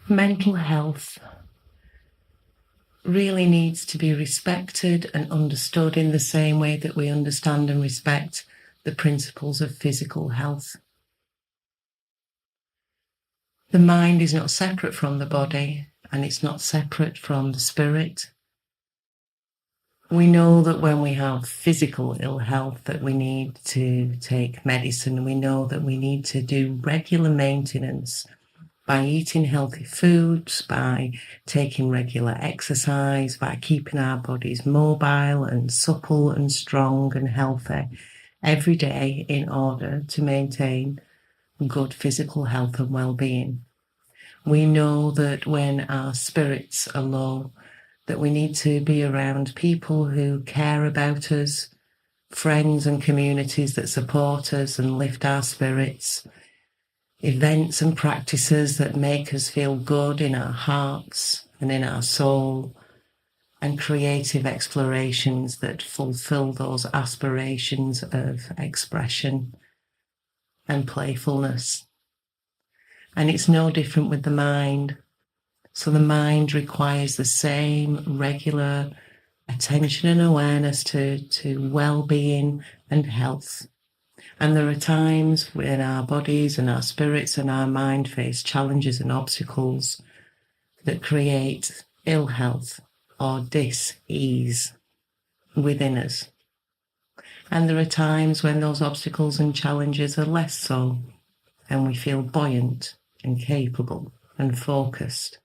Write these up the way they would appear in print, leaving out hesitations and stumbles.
Mental health really needs to be respected and understood in the same way that we understand and respect the principles of physical health. The mind is not separate from the body, and it's not separate from the spirit. We know that when we have physical ill health that we need to take medicine. We know that we need to do regular maintenance by eating healthy foods, by taking regular exercise, by keeping our bodies mobile and supple and strong and healthy every day in order to maintain good physical health and well-being. We know that when our spirits are low, that we need to be around people who care about us, friends and communities that support us and lift our spirits, events and practices that make us feel good in our hearts and in our soul, and creative explorations that fulfill those aspirations of expression and playfulness. And it's no different with the mind. So the mind requires the same regular attention and awareness to well-being and health. And there are times when our bodies and our spirits and our mind face challenges and obstacles that create ill health or dis-ease within us. And there are times when those obstacles and challenges are less so, and we feel buoyant and capable and focused.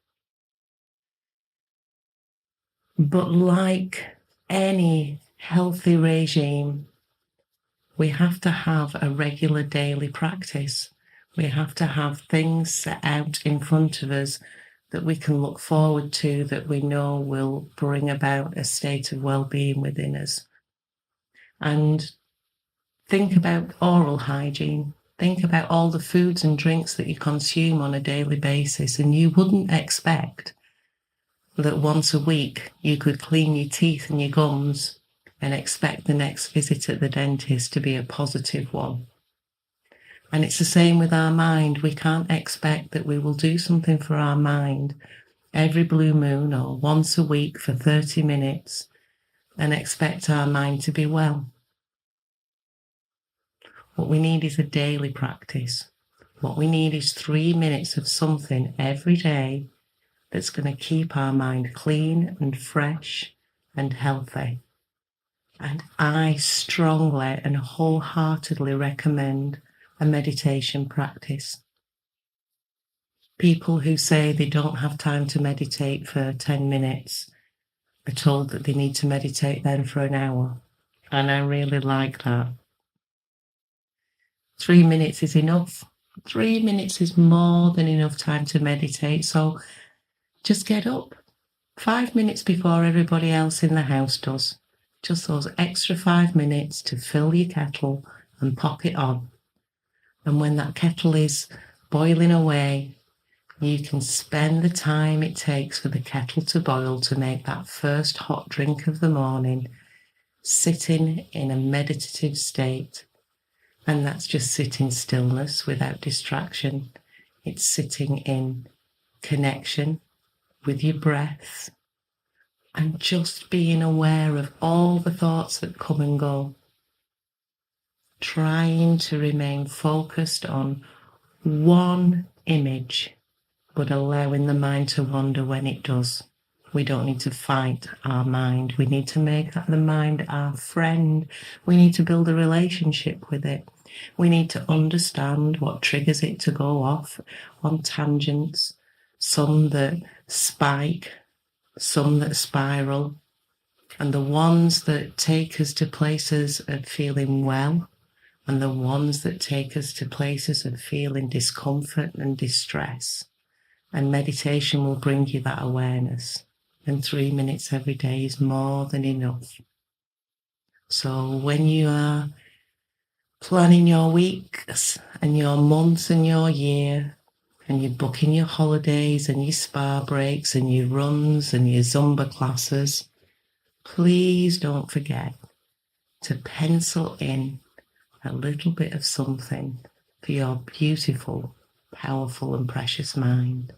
But like any healthy regime, we have to have a regular daily practice. We have to have things set out in front of us that we can look forward to, that we know will bring about a state of well-being within us. And think about oral hygiene. Think about all the foods and drinks that you consume on a daily basis, and you wouldn't expect that once a week you could clean your teeth and your gums and expect the next visit at the dentist to be a positive one. And it's the same with our mind. We can't expect that we will do something for our mind every blue moon or once a week for 30 minutes and expect our mind to be well. What we need is a daily practice. What we need is 3 minutes of something every day that's going to keep our mind clean and fresh and healthy. And I strongly and wholeheartedly recommend a meditation practice. People who say they don't have time to meditate for 10 minutes are told that they need to meditate then for an hour. And I really like that. 3 minutes is enough. 3 minutes is more than enough time to meditate. So just get up 5 minutes before everybody else in the house does. Just those extra 5 minutes to fill your kettle and pop it on. And when that kettle is boiling away, you can spend the time it takes for the kettle to boil to make that first hot drink of the morning, sitting in a meditative state. And that's just sitting stillness without distraction. It's sitting in connection with your breath and just being aware of all the thoughts that come and go. Trying to remain focused on one image, but allowing the mind to wander when it does. We don't need to fight our mind. We need to make the mind our friend. We need to build a relationship with it. We need to understand what triggers it to go off on tangents, some that spike, some that spiral, and the ones that take us to places of feeling well, and the ones that take us to places of feeling discomfort and distress. And meditation will bring you that awareness. And 3 minutes every day is more than enough. So when you are planning your weeks and your months and your year, and you're booking your holidays and your spa breaks and your runs and your Zumba classes, please don't forget to pencil in a little bit of something for your beautiful, powerful and precious mind.